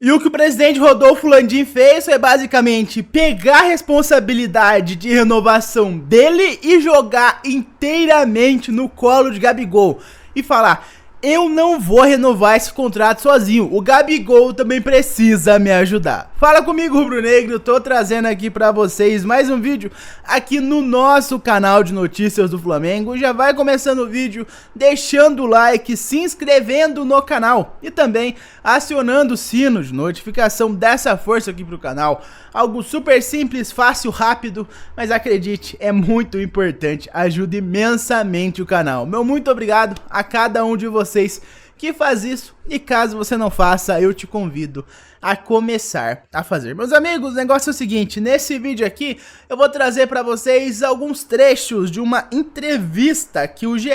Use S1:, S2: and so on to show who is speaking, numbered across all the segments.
S1: E o que o presidente Rodolfo Landim fez foi basicamente pegar a responsabilidade de renovação dele e jogar inteiramente no colo de Gabigol. E falar, eu não vou renovar esse contrato sozinho, o Gabigol também precisa me ajudar. Fala comigo, rubro-negro, tô trazendo aqui pra vocês mais um vídeo aqui no nosso canal de notícias do Flamengo. Já vai começando o vídeo deixando o like, se inscrevendo no canal e também acionando o sino de notificação, dessa força aqui pro canal. Algo super simples, fácil, rápido, mas acredite, é muito importante, ajuda imensamente o canal. Meu muito obrigado a cada um de vocês que faz isso, e caso você não faça, eu te convido a começar a fazer. Meus amigos, o negócio é o seguinte, nesse vídeo aqui eu vou trazer para vocês alguns trechos de uma entrevista que o GE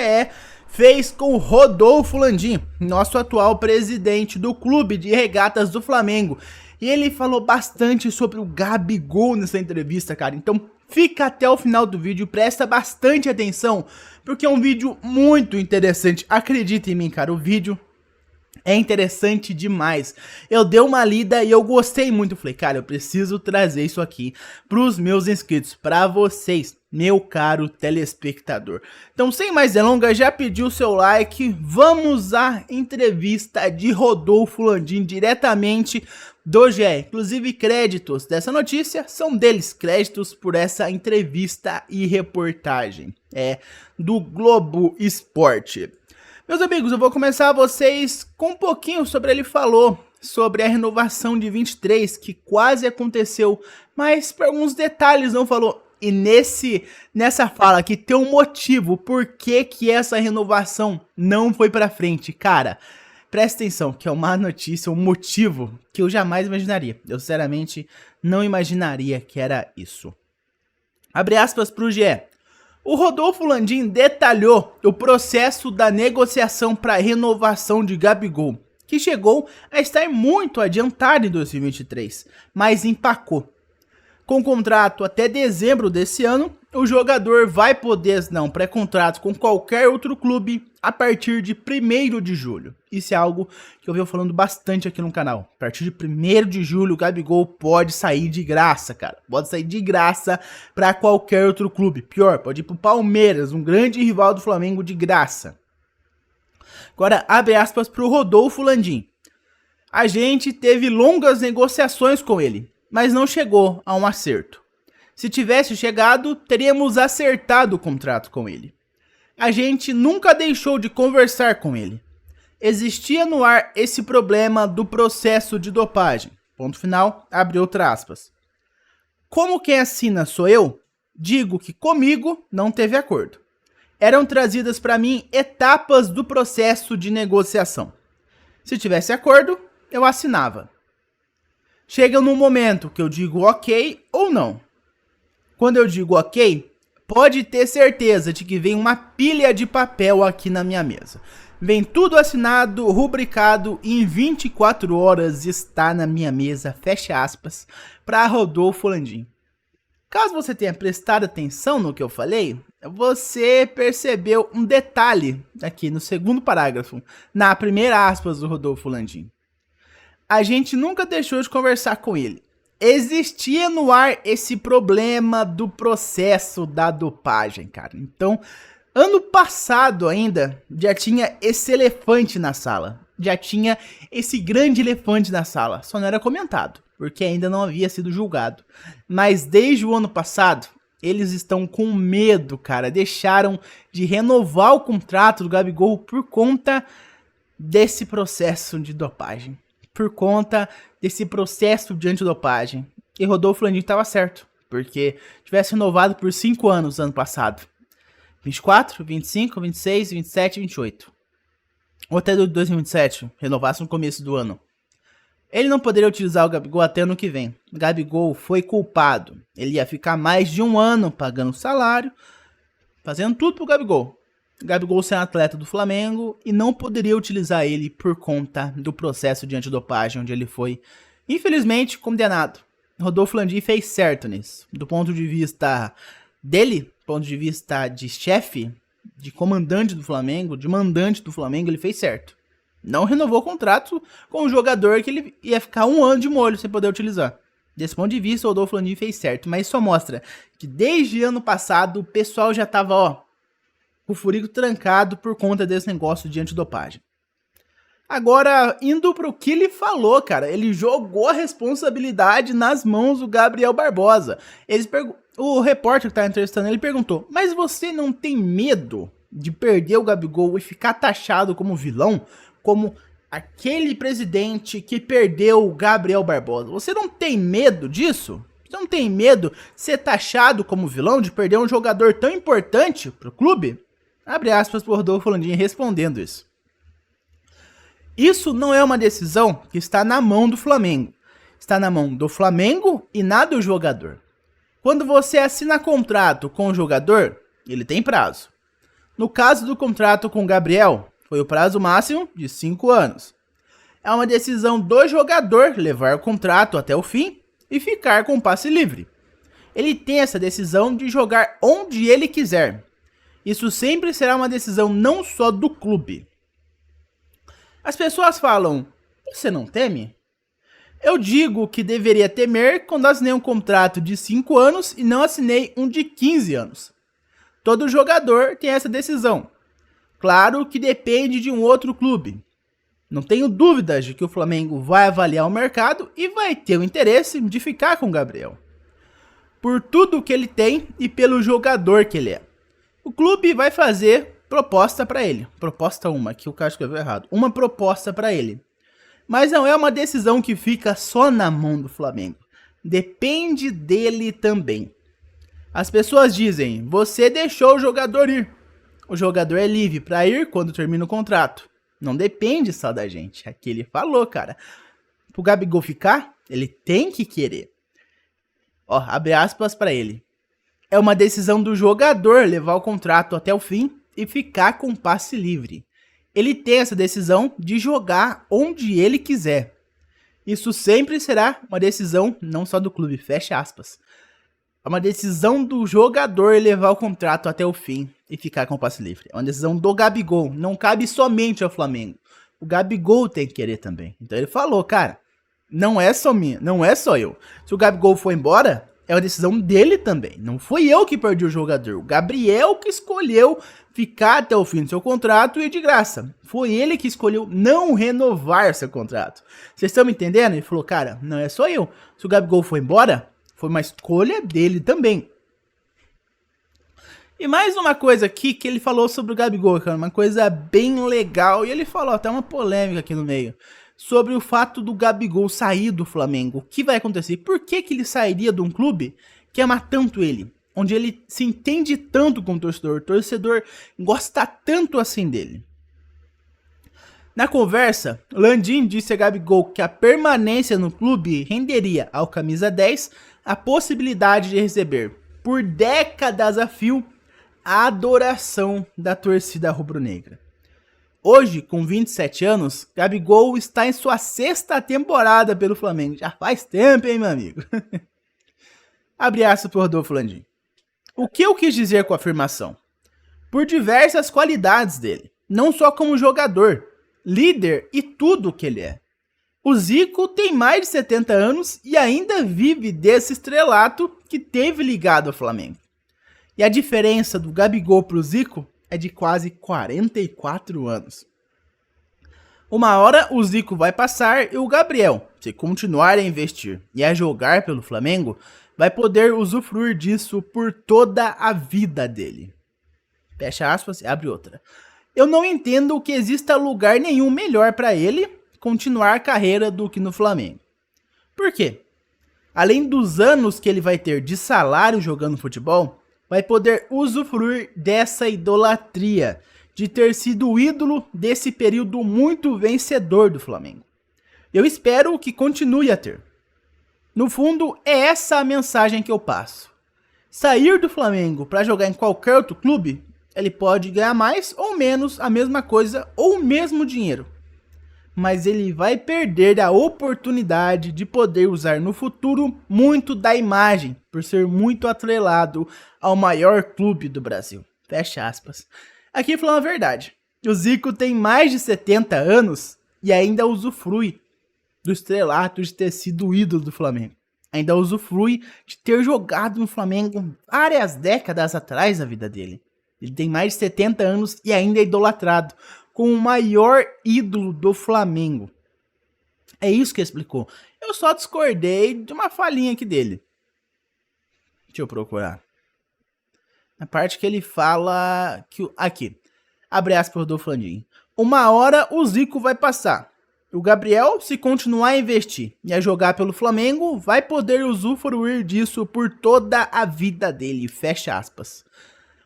S1: fez com o Rodolfo Landim, nosso atual presidente do Clube de Regatas do Flamengo. E ele falou bastante sobre o Gabigol nessa entrevista, cara. Então fica até o final do vídeo, presta bastante atenção, porque é um vídeo muito interessante. Acredita em mim, cara, o vídeo é interessante demais. Eu dei uma lida e eu gostei muito. Falei, cara, eu preciso trazer isso aqui pros meus inscritos, pra vocês, meu caro telespectador. Então, sem mais delongas, já pediu o seu like, vamos à entrevista de Rodolfo Landim diretamente do GE. Inclusive, créditos dessa notícia são deles, créditos por essa entrevista e reportagem. É do Globo Esporte. Meus amigos, eu vou começar vocês com um pouquinho sobre ele falou sobre a renovação de 23, que quase aconteceu, mas por alguns detalhes não falou. E nessa fala aqui tem um motivo por que essa renovação não foi pra frente. Cara, presta atenção, que é uma notícia, um motivo que eu jamais imaginaria. Eu sinceramente não imaginaria que era isso. Abre aspas pro GE. O Rodolfo Landim detalhou o processo da negociação para renovação de Gabigol, que chegou a estar muito adiantado em 2023, mas empacou. Com contrato até dezembro desse ano, o jogador vai poder assinar um pré-contrato com qualquer outro clube a partir de 1º de julho. Isso é algo que eu venho falando bastante aqui no canal. A partir de 1º de julho, o Gabigol pode sair de graça, cara. Pode sair de graça para qualquer outro clube. Pior, pode ir pro Palmeiras, um grande rival do Flamengo, de graça. Agora, abre aspas pro Rodolfo Landim. A gente teve longas negociações com ele, mas não chegou a um acerto. Se tivesse chegado, teríamos acertado o contrato com ele. A gente nunca deixou de conversar com ele. Existia no ar esse problema do processo de dopagem. Ponto final, abre outra aspas. Como quem assina sou eu, digo que comigo não teve acordo. Eram trazidas para mim etapas do processo de negociação. Se tivesse acordo, eu assinava. Chega num momento que eu digo ok ou não. Quando eu digo ok, pode ter certeza de que vem uma pilha de papel aqui na minha mesa. Vem tudo assinado, rubricado e em 24 horas está na minha mesa, fecha aspas, para Rodolfo Landim. Caso você tenha prestado atenção no que eu falei, você percebeu um detalhe aqui no segundo parágrafo, na primeira aspas do Rodolfo Landim. A gente nunca deixou de conversar com ele. Existia no ar esse problema do processo da dopagem, cara. Então, ano passado ainda, já tinha esse elefante na sala. Já tinha esse grande elefante na sala. Só não era comentado, porque ainda não havia sido julgado. Mas desde o ano passado, eles estão com medo, cara. Deixaram de renovar o contrato do Gabigol por conta desse processo de dopagem. Por conta desse processo de antidopagem. E Rodolfo Landim estava certo, porque tivesse renovado por 5 anos ano passado. 24, 25, 26, 27 e 28. Ou até 2027, renovasse no começo do ano. Ele não poderia utilizar o Gabigol até ano que vem. O Gabigol foi culpado. Ele ia ficar mais de 1 ano pagando salário, fazendo tudo pro Gabigol. O Gabigol ser um atleta do Flamengo e não poderia utilizar ele por conta do processo de antidopagem, onde ele foi, infelizmente, condenado. Rodolfo Landim fez certo nisso. Do ponto de vista dele, ponto de vista de chefe, de comandante do Flamengo, de mandante do Flamengo, ele fez certo. Não renovou o contrato com um jogador que ele ia ficar 1 ano de molho sem poder utilizar. Desse ponto de vista, o Rodolfo Landim fez certo, mas isso só mostra que desde ano passado o pessoal já tava, com o furico trancado por conta desse negócio de antidopagem. Agora, indo pro que ele falou, cara, ele jogou a responsabilidade nas mãos do Gabriel Barbosa. O repórter que tá entrevistando ele perguntou, mas você não tem medo de perder o Gabigol e ficar taxado como vilão? Como aquele presidente que perdeu o Gabriel Barbosa. Você não tem medo disso? Você não tem medo de ser taxado como vilão, de perder um jogador tão importante pro clube? Abre aspas pro Rodolfo Landim respondendo isso. Isso não é uma decisão que está na mão do Flamengo. Está na mão do Flamengo e na do jogador. Quando você assina contrato com o jogador, ele tem prazo. No caso do contrato com o Gabriel, foi o prazo máximo de 5 anos. É uma decisão do jogador levar o contrato até o fim e ficar com o passe livre. Ele tem essa decisão de jogar onde ele quiser. Isso sempre será uma decisão não só do clube. As pessoas falam, você não teme? Eu digo que deveria temer quando assinei um contrato de 5 anos e não assinei um de 15 anos. Todo jogador tem essa decisão. Claro que depende de um outro clube. Não tenho dúvidas de que o Flamengo vai avaliar o mercado e vai ter o interesse de ficar com o Gabriel. Por tudo que ele tem e pelo jogador que ele é. O clube vai fazer proposta para ele. Proposta que o cara escreveu errado. Uma proposta para ele. Mas não é uma decisão que fica só na mão do Flamengo. Depende dele também. As pessoas dizem, você deixou o jogador ir. O jogador é livre para ir quando termina o contrato. Não depende só da gente. Aqui ele falou, cara. Pro Gabigol ficar, ele tem que querer. Ó, abre aspas para ele. É uma decisão do jogador levar o contrato até o fim e ficar com passe livre. Ele tem essa decisão de jogar onde ele quiser. Isso sempre será uma decisão não só do clube, fecha aspas. É uma decisão do jogador levar o contrato até o fim e ficar com passe livre. É uma decisão do Gabigol, não cabe somente ao Flamengo. O Gabigol tem que querer também. Então ele falou, cara, não é só minha, não é só eu. Se o Gabigol for embora, é uma decisão dele também. Não fui eu que perdi o jogador. O Gabriel que escolheu ficar até o fim do seu contrato e de graça. Foi ele que escolheu não renovar seu contrato. Vocês estão me entendendo? Ele falou, cara, não é só eu. Se o Gabigol for embora, foi uma escolha dele também. E mais uma coisa aqui que ele falou sobre o Gabigol, cara. Uma coisa bem legal. E ele falou até uma polêmica aqui no meio. Sobre o fato do Gabigol sair do Flamengo. O que vai acontecer? Por que ele sairia de um clube que ama tanto ele? Onde ele se entende tanto com o torcedor. O torcedor gosta tanto assim dele. Na conversa, Landim disse a Gabigol que a permanência no clube renderia ao camisa 10 a possibilidade de receber, por décadas a fio, a adoração da torcida rubro-negra. Hoje, com 27 anos, Gabigol está em sua 6ª temporada pelo Flamengo. Já faz tempo, hein, meu amigo? Abre aspas para o Rodolfo Landim. O que eu quis dizer com a afirmação? Por diversas qualidades dele, não só como jogador, líder e tudo o que ele é. O Zico tem mais de 70 anos e ainda vive desse estrelato que teve ligado ao Flamengo. E a diferença do Gabigol pro Zico é de quase 44 anos. Uma hora o Zico vai passar e o Gabriel, se continuar a investir e a jogar pelo Flamengo, vai poder usufruir disso por toda a vida dele. Fecha aspas e abre outra. Eu não entendo que exista lugar nenhum melhor para ele continuar a carreira do que no Flamengo. Por quê? Além dos anos que ele vai ter de salário jogando futebol, vai poder usufruir dessa idolatria, de ter sido o ídolo desse período muito vencedor do Flamengo. Eu espero que continue a ter. No fundo, é essa a mensagem que eu passo. Sair do Flamengo para jogar em qualquer outro clube, ele pode ganhar mais ou menos a mesma coisa ou o mesmo dinheiro. Mas ele vai perder a oportunidade de poder usar no futuro muito da imagem, por ser muito atrelado ao maior clube do Brasil. Fecha aspas. Aqui falando a verdade, o Zico tem mais de 70 anos e ainda usufrui do estrelato de ter sido o ídolo do Flamengo. Ainda usufrui de ter jogado no Flamengo várias décadas atrás da vida dele. Ele tem mais de 70 anos e ainda é idolatrado como o maior ídolo do Flamengo. É isso que ele explicou. Eu só discordei de uma falinha aqui dele. Deixa eu procurar. Na parte que ele fala que... Aqui. Abre aspas, Rodolfo Landim. Uma hora o Zico vai passar. O Gabriel, se continuar a investir e a jogar pelo Flamengo, vai poder usufruir disso por toda a vida dele. Fecha aspas.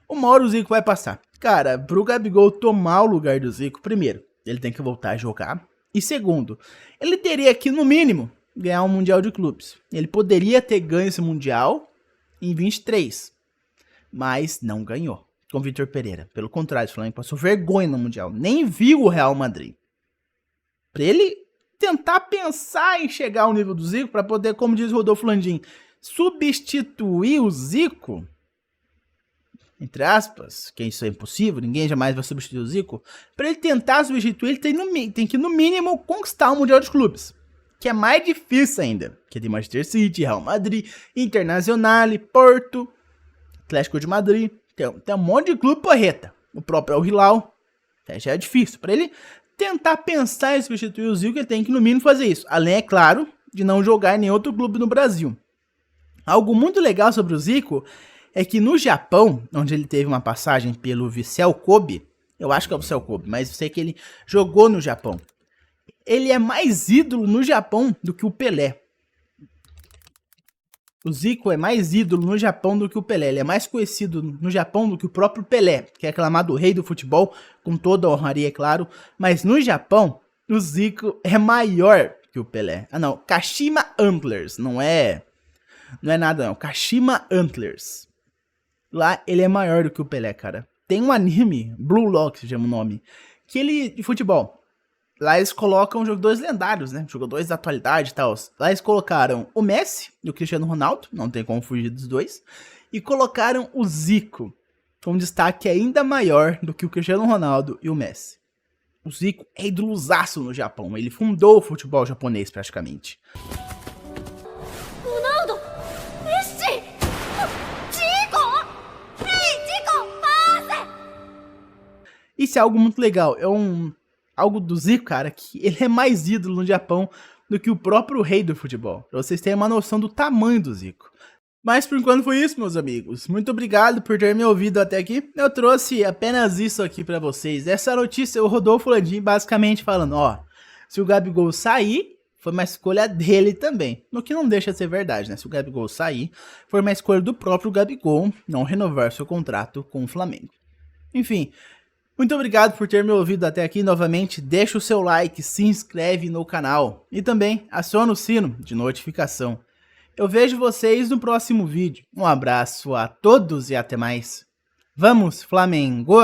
S1: Uma hora o Zico vai passar. Cara, pro Gabigol tomar o lugar do Zico, primeiro, ele tem que voltar a jogar. E segundo, ele teria que, no mínimo, ganhar um Mundial de Clubes. Ele poderia ter ganho esse Mundial em 23, mas não ganhou com o Vitor Pereira. Pelo contrário, o Flamengo passou vergonha no Mundial. Nem viu o Real Madrid. Pra ele tentar pensar em chegar ao nível do Zico, para poder, como diz o Rodolfo Landim, substituir o Zico, entre aspas, que isso é impossível, ninguém jamais vai substituir o Zico. Para ele tentar substituir, ele tem que no mínimo conquistar o Mundial de Clubes, que é mais difícil ainda, que é de Manchester City, Real Madrid, Internacional, Porto, Atlético de Madrid, tem um monte de clube porreta, o próprio El Hilal, já é difícil. Para ele tentar pensar em substituir o Zico, ele tem que no mínimo fazer isso, além, é claro, de não jogar em nenhum outro clube no Brasil. Algo muito legal sobre o Zico é que no Japão, onde ele teve uma passagem pelo Vissel Kobe, eu acho que é o Vissel Kobe, mas eu sei que ele jogou no Japão. Ele é mais ídolo no Japão do que o Pelé. O Zico é mais ídolo no Japão do que o Pelé. Ele é mais conhecido no Japão do que o próprio Pelé, que é aclamado o rei do futebol, com toda a honraria, é claro. Mas no Japão, o Zico é maior que o Pelé. Ah não, Kashima Antlers, não é nada não, Kashima Antlers. Lá ele é maior do que o Pelé, cara. Tem um anime, Blue Lock se chama o nome, que ele, de futebol. Lá eles colocam jogadores lendários, né? Jogadores da atualidade e tal. Lá eles colocaram o Messi e o Cristiano Ronaldo, não tem como fugir dos dois. E colocaram o Zico, com um destaque ainda maior do que o Cristiano Ronaldo e o Messi. O Zico é idolosaço no Japão, ele fundou o futebol japonês praticamente. Isso é algo muito legal, algo do Zico, cara, que ele é mais ídolo no Japão do que o próprio rei do futebol. Pra vocês terem uma noção do tamanho do Zico. Mas por enquanto foi isso, meus amigos. Muito obrigado por ter me ouvido até aqui. Eu trouxe apenas isso aqui pra vocês. Essa notícia, o Rodolfo Landim basicamente falando, ó, se o Gabigol sair, foi uma escolha dele também. No que não deixa de ser verdade, né? Se o Gabigol sair, foi uma escolha do próprio Gabigol não renovar seu contrato com o Flamengo. Enfim, muito obrigado por ter me ouvido até aqui novamente. Deixa o seu like, se inscreve no canal e também aciona o sino de notificação. Eu vejo vocês no próximo vídeo. Um abraço a todos e até mais. Vamos, Flamengo!